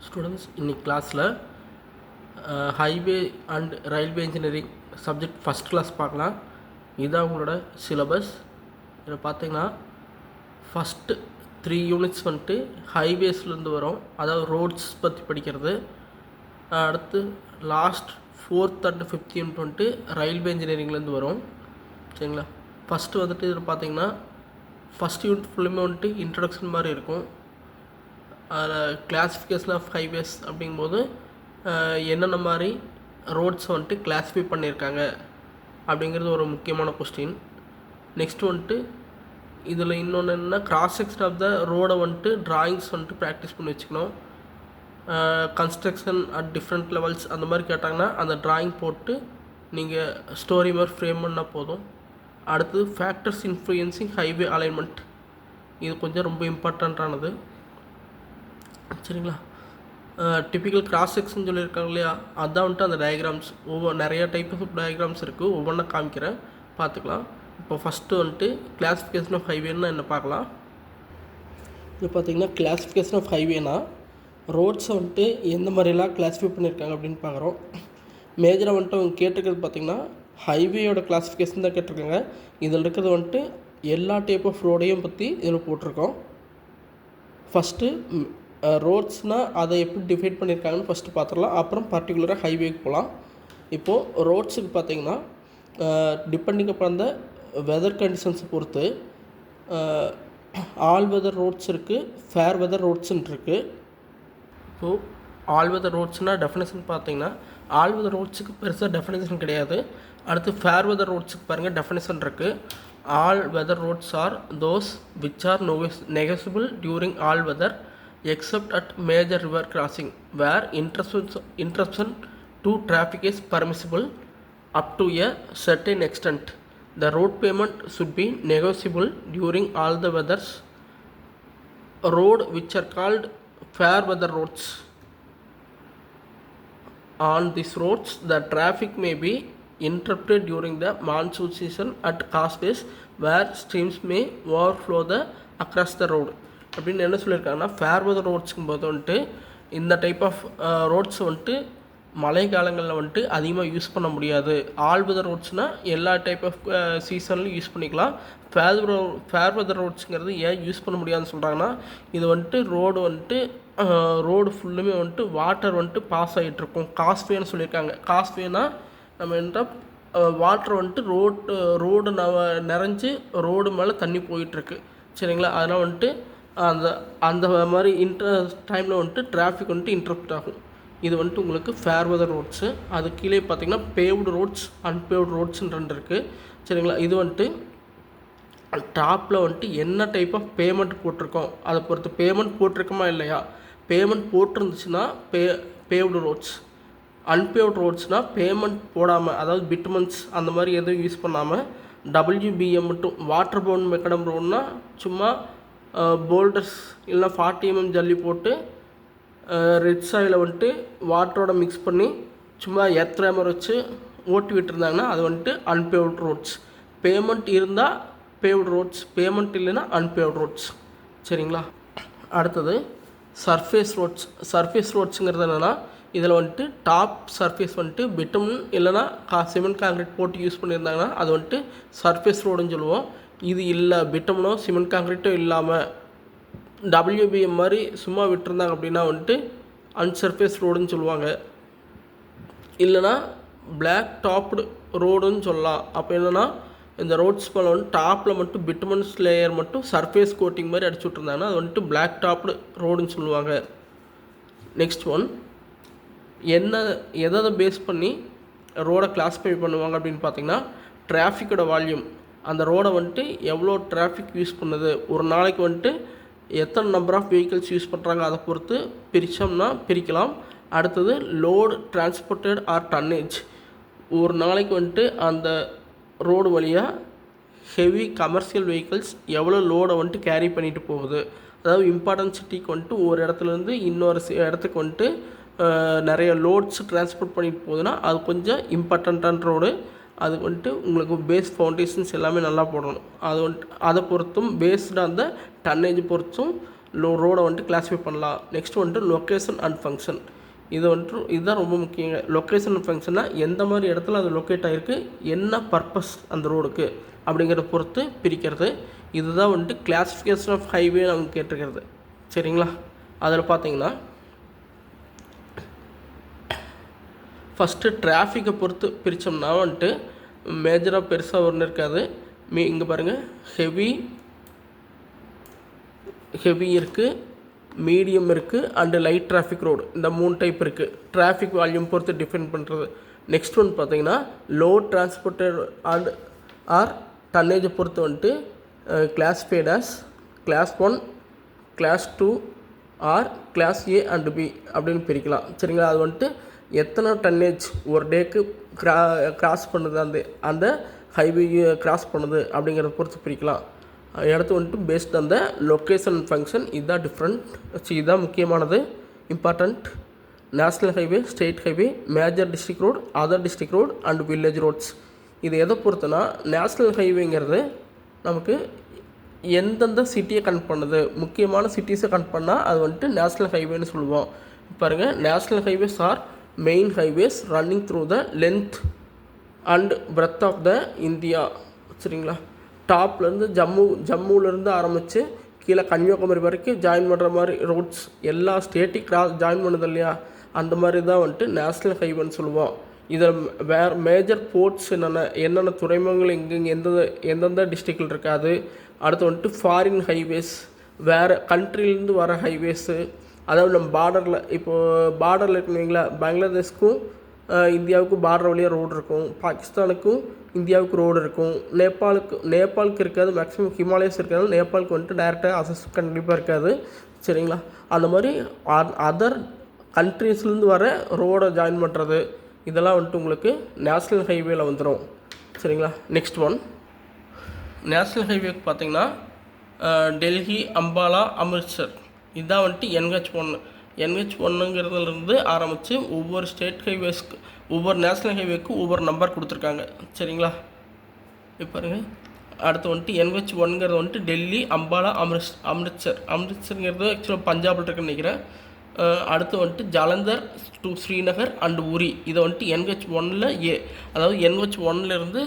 Students இன்னைக்கு கிளாஸில் highway and railway engineering subject first class பார்க்கலாம். இதுதான் உங்களோட சிலபஸ். இதில் பார்த்தீங்கன்னா ஃபஸ்ட்டு 3 யூனிட்ஸ் வந்துட்டு ஹைவேஸ்லேருந்து வரும், அதாவது ரோட்ஸ் பற்றி படிக்கிறது. அடுத்து last 4th and 5th unit வந்துட்டு ரயில்வே இன்ஜினியரிங்லேருந்து வரும். சரிங்களா? ஃபஸ்ட்டு வந்துட்டு இதில் பார்த்தீங்கன்னா ஃபஸ்ட் யூனிட் ஃபுல்லுமே வந்துட்டு இன்ட்ரடக்ஷன் மாதிரி இருக்கும். அதில் கிளாஸிஃபிகேஷன் ஆஃப் ஹைவேஸ் அப்படிங்கும்போது என்னென்ன மாதிரி ரோட்ஸ் வந்துட்டு கிளாஸிஃபை பண்ணியிருக்காங்க அப்படிங்கிறது ஒரு முக்கியமான கொஸ்டின். நெக்ஸ்ட் வந்துட்டு இதில் இன்னொன்று என்னென்னா கிராஸ் செக்ஷன் ஆஃப் த ரோடை வந்துட்டு ட்ராயிங்ஸ் வந்துட்டு ப்ராக்டிஸ் பண்ணி வச்சுக்கணும். கன்ஸ்ட்ரக்ஷன் அட் டிஃப்ரெண்ட் லெவல்ஸ் அந்த மாதிரி கேட்டாங்கன்னா அந்த ட்ராயிங் போட்டு நீங்கள் ஸ்டோரி மாதிரி ஃப்ரேம் பண்ணால் போதும். அடுத்தது ஃபேக்டர்ஸ் இன்ஃப்ளூயன்சிங் ஹைவே அலைன்மெண்ட், இது கொஞ்சம் ரொம்ப இம்பார்ட்டண்ட்டானது. சரிங்களா? டிப்பிக்கல் கிராஸ் செக்ஷன் சொல்லியிருக்காங்க இல்லையா, அதுதான் வந்துட்டு அந்த டயக்ராம்ஸ். நிறைய டைப் ஆஃப் டயக்ராம்ஸ் இருக்குது, ஒவ்வொன்றா காமிக்கிறேன், பார்த்துக்கலாம். இப்போ ஃபஸ்ட்டு வந்துட்டு கிளாஸிஃபிகேஷன் ஆஃப் ஹைவேன்னா என்ன பார்க்கலாம். இது பார்த்திங்கன்னா கிளாஸிஃபிகேஷன் ஆஃப் ஹைவேனா ரோட்ஸை வந்துட்டு எந்த மாதிரிலாம் கிளாஸிஃபை பண்ணியிருக்காங்க அப்படின்னு பார்க்குறோம். மேஜராக வந்துட்டு அவங்க கேட்டிருக்கிறது பார்த்திங்கன்னா ஹைவேயோட கிளாஸிஃபிகேஷன் தான் கேட்டிருக்காங்க. இதில் இருக்கிறது வந்துட்டு எல்லா டைப் ஆஃப் ரோடையும் பற்றி இதில் போட்டிருக்கோம். ஃபஸ்ட்டு ரோட்ஸ்னால் அதை எப்படி டிஃபைன் பண்ணியிருக்காங்கன்னு ஃபஸ்ட்டு பார்த்துடலாம், அப்புறம் பர்டிகுலராக ஹைவேக்கு போகலாம். இப்போது ரோட்ஸுக்கு பார்த்திங்கன்னா டிபெண்டிங் அப்பான் த வெதர் கண்டிஷன்ஸை பொறுத்து ஆல் வெதர் ரோட்ஸ் இருக்குது, ஃபேர் வெதர் ரோட்ஸுன்னு இருக்குது. இப்போது ஆல் வெதர் ரோட்ஸ்னால் டெஃபினேஷன் பார்த்திங்கன்னா ஆல் வெதர் ரோட்ஸுக்கு பெருசாக டெஃபினேஷன் கிடையாது. அடுத்து ஃபேர் வெதர் ரோட்ஸுக்கு பாருங்கள் டெஃபினேஷன் இருக்குது. All weather roads are those which are negotiable during all weather except at major river crossing where interruption to traffic is permissible up to a certain extent. The road payment should be negotiable during all the weathers. Road which are called fair weather roads. On these roads the traffic may be interrupted during the monsoon season at causeways where streams may overflow across the road. அப்படின்னு என்ன சொல்லியிருக்காங்கன்னா fair weather ரோட்ஸுக்கும் போது வந்துட்டு இந்த type of roads வந்துட்டு மழை காலங்களில் வந்துட்டு அதிகமாக யூஸ் பண்ண முடியாது. ஆல் வெதர் ரோட்ஸ்னால் எல்லா டைப் ஆஃப் சீசன்லையும் யூஸ் பண்ணிக்கலாம். ஃபேர் வெதர் ரோட்ஸுங்கிறது ஏன் யூஸ் பண்ண முடியாதுன்னு சொல்கிறாங்கன்னா இது வந்துட்டு ரோடு ஃபுல்லுமே வந்துட்டு வாட்டர் வந்துட்டு பாஸ் ஆகிட்டுருக்கும். காஸ்வேன்னு சொல்லியிருக்காங்க. காஸ்வேனா நம்ம என்ன வாட்டர் வந்துட்டு ரோடு நிறைஞ்சு ரோடு மேலே தண்ணி போயிட்டுருக்கு. சரிங்களா? அதனால் வந்துட்டு அந்த மாதிரி டைமில் வந்துட்டு டிராஃபிக் வந்துட்டு இன்டரப்ட் ஆகும். இது வந்துட்டு உங்களுக்கு ஃபேர் வெதர் ரோட்ஸு. அது கீழே பார்த்திங்கன்னா பேவ்டு ரோட்ஸ், அன்பேவ்டு ரோட்ஸ்ன்னு 2 இருக்குது. சரிங்களா? இது வந்துட்டு டாப்பில் வந்துட்டு என்ன டைப் ஆஃப் பேமெண்ட் போட்டிருக்கோம் அதை பொறுத்து. பேமெண்ட் போட்டிருக்கோமா இல்லையா, பேமெண்ட் போட்டிருந்துச்சுன்னா பேவ்டு ரோட்ஸ். அன்பேவ்டு ரோட்ஸ்னால் பேமெண்ட் போடாமல், அதாவது பிட்மன்ஸ் அந்த மாதிரி எதுவும் யூஸ் பண்ணாமல் WBM மட்டும் வாட்டர் பவுண்ட் மெக்கடம் ரோடுனா சும்மா போல்டர்ஸ் இல்லைனா 40 mm ஜல்லி போட்டு ரெட் சாயில் வந்துட்டு வாட்டரோட மிக்ஸ் பண்ணி சும்மா எர்த்ரேமர் வச்சு ஓட்டி விட்டுருந்தாங்கன்னா அது வந்துட்டு அன்பேவ்டு ரோட்ஸ். பேமெண்ட் இருந்தால் பேவ்டு ரோட்ஸ், பேமெண்ட் இல்லைன்னா அன்பேவ்டு ரோட்ஸ். சரிங்களா? அடுத்தது சர்ஃபேஸ் ரோட்ஸ். சர்ஃபேஸ் ரோட்ஸுங்கிறது என்னென்னா இதில் வந்துட்டு டாப் சர்ஃபேஸ் வந்துட்டு பிட்டமின் இல்லைனா சிமெண்ட் காங்கிரீட் போட்டு யூஸ் பண்ணியிருந்தாங்கன்னா அது வந்துட்டு சர்ஃபேஸ் ரோடுன்னு சொல்லுவோம். இது இல்லை, பிட்டமினோ சிமெண்ட் காங்கிரீட்டோ இல்லாமல் WBM மாதிரி சும்மா விட்டுருந்தாங்க அப்படின்னா வந்துட்டு அன்சர்ஃபேஸ் ரோடுன்னு சொல்லுவாங்க. இல்லைனா பிளாக் டாப்டு ரோடுன்னு சொல்லலாம். அப்போ என்னென்னா இந்த ரோட்ஸ் மேலே வந்து டாப்பில் மட்டும் பிட்டமன்ஸ் லேயர் மட்டும் சர்ஃபேஸ் கோட்டிங் மாதிரி அடிச்சு விட்ருந்தாங்கன்னா அது வந்துட்டு பிளாக் டாப்டு ரோடுன்னு சொல்லுவாங்க. நெக்ஸ்ட் ஒன் எதை பேஸ் பண்ணி ரோடை கிளாஸிஃபை பண்ணுவாங்க அப்படின்னு பார்த்தீங்கன்னா டிராஃபிக்கோட வால்யூம். அந்த ரோடை வந்துட்டு எவ்வளோ டிராஃபிக் யூஸ் பண்ணுது, ஒரு நாளைக்கு வந்துட்டு எத்தனை நம்பர் ஆஃப் வெஹிக்கிள்ஸ் யூஸ் பண்ணுறாங்க அதை பொறுத்து பிரிக்கலாம். அடுத்தது லோடு டிரான்ஸ்போர்ட்டட் ஆர் டன்னேஜ். ஒரு நாளைக்கு வந்துட்டு அந்த ரோடு வழியாக ஹெவி கமர்ஷியல் வெஹிக்கிள்ஸ் எவ்வளோ லோடை வந்துட்டு கேரி பண்ணிட்டு போகுது. அதாவது இம்பார்ட்டன்ட் சிட்டிக்கு வந்துட்டு ஒரு இடத்துலேருந்து இன்னொரு இடத்துக்கு வந்துட்டு நிறைய லோட்ஸ் டிரான்ஸ்போர்ட் பண்ணிட்டு போகுதுன்னா அது கொஞ்சம் இம்பார்ட்டண்ட்டான ரோடு. அது வந்துட்டு உங்களுக்கு பேஸ் ஃபவுண்டேஷன்ஸ் எல்லாமே நல்லா போடணும். அது வந்துட்டு அதை பொறுத்தும் பேஸ்டு அந்த டன்னேஜ் பொறுத்தும் ரோடை வந்துட்டு கிளாஸிஃபை பண்ணலாம். நெக்ஸ்ட் வந்துட்டு லொக்கேஷன் அண்ட் ஃபங்க்ஷன். இதுதான் ரொம்ப முக்கியங்க. லொக்கேஷன் அண்ட் ஃபங்க்ஷன்னா எந்த மாதிரி இடத்துல அது லொக்கேட் ஆகிருக்கு, என்ன பர்பஸ் அந்த ரோடுக்கு அப்படிங்கிறத பொறுத்து பிரிக்கிறது. இதுதான் வந்துட்டு கிளாஸிஃபிகேஷன் ஆஃப் ஹைவே அவங்க கேட்டிருக்கிறது. சரிங்களா? அதில் பார்த்தீங்கன்னா ஃபஸ்ட்டு டிராஃபிக்கை பொறுத்து பிரித்தோம்னா வந்துட்டு மேஜராக பெருசாக ஒன்றும் இருக்காது. இங்கே பாருங்கள், ஹெவி இருக்குது, மீடியம் இருக்குது அண்டு லைட் டிராஃபிக் ரோடு. இந்த 3 டைப் இருக்குது. டிராஃபிக் வால்யூம் பொறுத்து டிஃபைன் பண்ணுறது. நெக்ஸ்ட் ஒன் பார்த்தீங்கன்னா லோ டிரான்ஸ்போர்ட்டட் அண்ட் ஆர் டன்னேஜை பொறுத்து வந்துட்டு classified as class 1, class 2 or class A and B அப்படின்னு பிரிக்கலாம். சரிங்களா? அது வந்துட்டு எத்தனை டன்னேஜ் ஒரு டேக்கு கிராஸ் பண்ணுது, அந்த ஹைவே கிராஸ் பண்ணுது அப்படிங்கிறத பொறுத்து பிரிக்கலாம். அடுத்து வந்துட்டு பேஸ்ட் அந்த லொக்கேஷன் ஃபங்க்ஷன். இதுதான் டிஃப்ரெண்ட். இதுதான் முக்கியமானது, important. National highway, state highway, major district road, other district road and village roads. இது எதை பொறுத்துனா நேஷ்னல் ஹைவேங்கிறது நமக்கு எந்தெந்த சிட்டியை கனெக்ட் பண்ணுது, முக்கியமான சிட்டிஸை கனெக்ட் பண்ணால் அது வந்துட்டு நேஷ்னல் ஹைவேன்னு சொல்லுவோம். பாருங்கள், national highways are main highways running through the length and breadth of the India. சரிங்களா? டாப்லேருந்து ஜம்முலேருந்து ஆரம்பித்து கீழே கன்னியாகுமரி வரைக்கும் ஜாயின் பண்ணுற மாதிரி ரோட்ஸ் எல்லா ஸ்டேட்டையும் ஜாயின் பண்ணுது இல்லையா, அந்த மாதிரி தான் வந்துட்டு நேஷ்னல் ஹைவேன்னு சொல்லுவோம். இதில் வேறு மேஜர் போர்ட்ஸ் என்னென்ன துறைமுகங்கள் எந்தெந்த டிஸ்ட்ரிக்டில் இருக்காது. அடுத்து வந்துட்டு ஃபாரின் ஹைவேஸ், வேறு கண்ட்ரிலேருந்து வர ஹைவேஸு, அதாவது நம்ம பார்டரில் இருக்குங்களா, பங்களாதேஷ்க்கும் இந்தியாவுக்கும் பார்டர் வழியாக ரோடு இருக்கும், பாகிஸ்தானுக்கும் இந்தியாவுக்கு ரோடு இருக்கும், நேபாளுக்கு இருக்காது, மேக்ஸிமம் ஹிமாலயஸ் இருக்காது, நேபாளுக்கு வந்துட்டு டைரெக்டாக அசஸ் கண்டிப்பாக இருக்காது. சரிங்களா? அந்த மாதிரி அதர் கண்ட்ரீஸ்லேருந்து வர ரோடை ஜாயின் பண்ணுறது இதெல்லாம் வந்துட்டு உங்களுக்கு நேஷ்னல் ஹைவேல வந்துடும். சரிங்களா? நெக்ஸ்ட் ஒன் நேஷ்னல் ஹைவேக்கு பார்த்தீங்கன்னா டெல்லி, அம்பாலா, அமிர்த்சர். இதுதான் வந்துட்டு NH1ங்கிறதுலேருந்து ஆரம்பித்து ஒவ்வொரு ஸ்டேட் ஹைவேஸ்க்கு, ஒவ்வொரு நேஷ்னல் ஹைவேக்கு ஒவ்வொரு நம்பர் கொடுத்துருக்காங்க. சரிங்களா? இப்போ பாருங்கள், அடுத்து வந்துட்டு NH1ங்கிறது வந்துட்டு டெல்லி, அம்பாலா, அமிர்த்சருங்கிறது ஆக்சுவலாக பஞ்சாபில் இருக்குன்னு நினைக்கிறேன். அடுத்து வந்துட்டு ஜலந்தர் டு ஸ்ரீநகர் அண்டு உரி. இதை வந்துட்டு NH1ல் ஏ, அதாவது NH1லேருந்து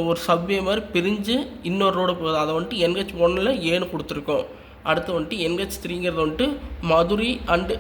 ஒரு சப்வே மாதிரி பிரிஞ்சு இன்னொரு ரோடு போகுது, அதை வந்துட்டு NH1ல் ஏன்னு கொடுத்துருக்கோம். அடுத்து வந்துட்டு NH3ங்கிறது வந்துட்டு மதுரை அண்டு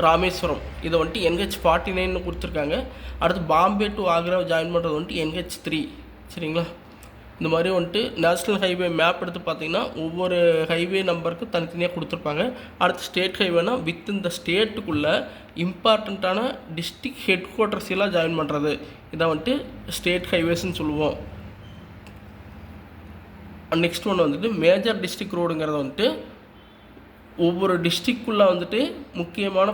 ராமேஸ்வரம். இதை வந்துட்டு NH49 கொடுத்துருக்காங்க. அடுத்து பாம்பே டு ஆக்ரா ஜாயின் பண்ணுறது வந்துட்டு NH3. சரிங்களா? இந்த மாதிரி வந்துட்டு நேஷ்னல் ஹைவே மேப் எடுத்து பார்த்திங்கன்னா ஒவ்வொரு ஹைவே நம்பருக்கு தனித்தனியாக கொடுத்துருப்பாங்க. அடுத்து ஸ்டேட் ஹைவேனா வித் இந்த ஸ்டேட்டுக்குள்ளே இம்பார்ட்டண்ட்டான டிஸ்ட்ரிக்ட் ஹெட் குவார்ட்டர்ஸ் எல்லாம் ஜாயின் பண்ணுறது, இதை வந்துட்டு ஸ்டேட் ஹைவேஸ்ன்னு சொல்லுவோம். நெக்ஸ்ட் ஒன்று வந்துட்டு மேஜர் டிஸ்ட்ரிக்ட் ரோடுங்கிறது வந்துட்டு ஒவ்வொரு டிஸ்ட்ரிக்குள்ளே வந்துட்டு முக்கியமான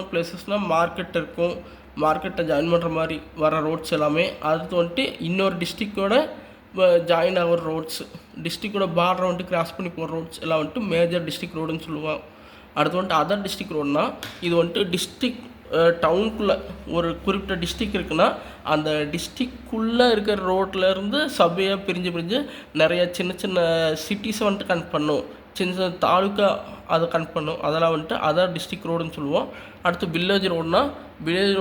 பிளேசஸ்னால் மார்க்கெட் இருக்கும், மார்க்கெட்டை ஜாயின் பண்ணுற மாதிரி வர ரோட்ஸ் எல்லாமே. அடுத்து வந்துட்டு இன்னொரு டிஸ்ட்ரிக்டோட ஜாயின் ஆகிற ரோட்ஸ், டிஸ்ட்ரிக்டோட பார்டரை வந்துட்டு கிராஸ் பண்ணி போகிற ரோட்ஸ் எல்லாம் வந்துட்டு மேஜர் டிஸ்ட்ரிக்ட் ரோடுன்னு சொல்லுவோம். அடுத்து வந்துட்டு அதர் டிஸ்ட்ரிக்ட் ரோடுனா இது வந்துட்டு டிஸ்ட்ரிக்ட் டவுனுக்குள்ளே ஒரு குறிப்பிட்ட டிஸ்ட்ரிக்ட் இருக்குன்னா அந்த டிஸ்ட்ரிக்குள்ளே இருக்கிற ரோட்லேருந்து சபையாக பிரிஞ்சு நிறைய சின்ன சின்ன சிட்டிஸை வந்துட்டு கனெக்ட் பண்ணும், சின்ன சின்ன தாலுக்கா அதை கனெக்ட் பண்ணும். அதெல்லாம் வந்துட்டு அதர் டிஸ்ட்ரிக்ட் ரோடுன்னு சொல்லுவோம். அடுத்து வில்லேஜ்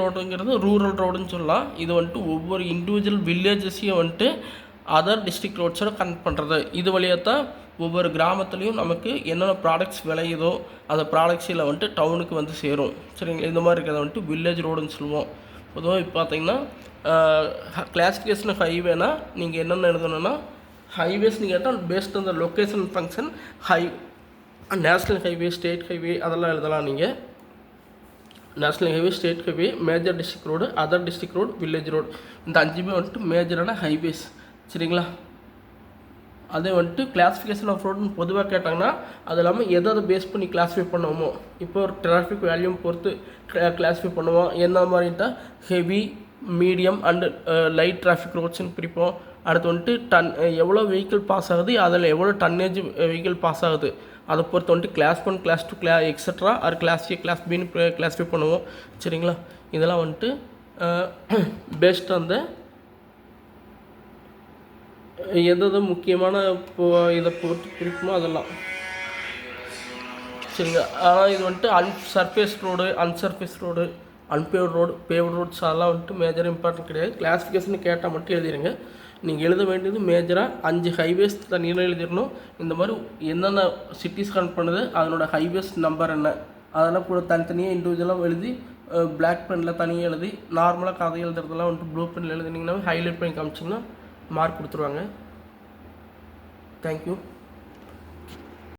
ரோடுங்கிறது ரூரல் ரோடுன்னு சொல்லலாம். இது வந்துட்டு ஒவ்வொரு இண்டிவிஜுவல் வில்லேஜஸையும் வந்துட்டு அதர் டிஸ்ட்ரிக்ட் ரோட்ஸோட கனெக்ட் பண்ணுறது. இது வழியாக தான் ஒவ்வொரு கிராமத்துலேயும் நமக்கு என்னென்ன ப்ராடக்ட்ஸ் விளையுதோ அந்த ப்ராடக்ட்ஸில் வந்துட்டு டவுனுக்கு வந்து சேரும். சரிங்களா? இந்த மாதிரி இருக்கிறத வந்துட்டு வில்லேஜ் ரோடுன்னு சொல்லுவோம். பொதுவாக இப்போ பார்த்தீங்கன்னா கிளாசிஃபிகேஷன் ஹைவேனா நீங்கள் என்னென்ன எழுதணும்னா ஹைவேஸ்ன்னு கேட்டால் based on the location function national highway, state highway அதெல்லாம் எழுதலாம். நீங்கள் national highway, state highway, major district road, other district road, village road, இந்த 5மே வந்துட்டு மேஜரான ஹைவேஸ். சரிங்களா? அதே வந்துட்டு கிளாஸிஃபிகேஷன் ஆஃப் ரோடுன்னு பொதுவாக கேட்டாங்கன்னா அது இல்லாமல் எதை பேஸ் பண்ணி கிளாஸிஃபை பண்ணுவோமோ, இப்போ ஒரு டிராஃபிக் வேல்யூம் பொறுத்து கிளாஸிஃபை பண்ணுவோம். என்ன மாதிரிட்டா heavy, medium and light traffic ரோட்ஸ்ன்னு பிரிப்போம். அடுத்து வந்துட்டு எவ்வளோ வெஹிக்கிள் பாஸ் ஆகுது, அதில் எவ்வளோ டன்னேஜ் வெஹிக்கிள் பாஸ் ஆகுது அதை பொறுத்து வந்துட்டு class 1, class 2 extra or class A, class பின்னு கிளாஸிஃபை பண்ணுவோம். சரிங்களா? இதெல்லாம் வந்துட்டு பேஸ்ட் அந்த எது முக்கியமான இதை பொறுத்து பிரிக்குமோ அதெல்லாம். சரிங்க. ஆனால் இது வந்துட்டு surface road, unsurface road, unpaved road, paved roads அதெல்லாம் வந்துட்டு மேஜர் இம்பார்ட்டன்ட் கிடையாது. கிளாஸிஃபிகேஷன் கேட்டால் மட்டும் எழுதிடுங்க. நீங்கள் எழுத வேண்டியது மேஜராக 5 ஹைவேஸ் தனியாக எழுதிடணும். இந்த மாதிரி என்னென்ன சிட்டிஸ் கனெக்ட் பண்ணுது, அதனோட ஹைவேஸ் நம்பர் என்ன, அதெல்லாம் கூட தனித்தனியாக இண்டிவிஜுவலாக எழுதி பிளாக் பெனில் தனியாக எழுதி, நார்மலாக கதை எழுதுறதெல்லாம் வந்துட்டு ப்ளூ பெனில் எழுதினீங்கன்னா ஹைலைட் பண்ணி காமிச்சிங்கன்னா மார்க் கொடுத்துருவாங்க. தேங்க்யூ.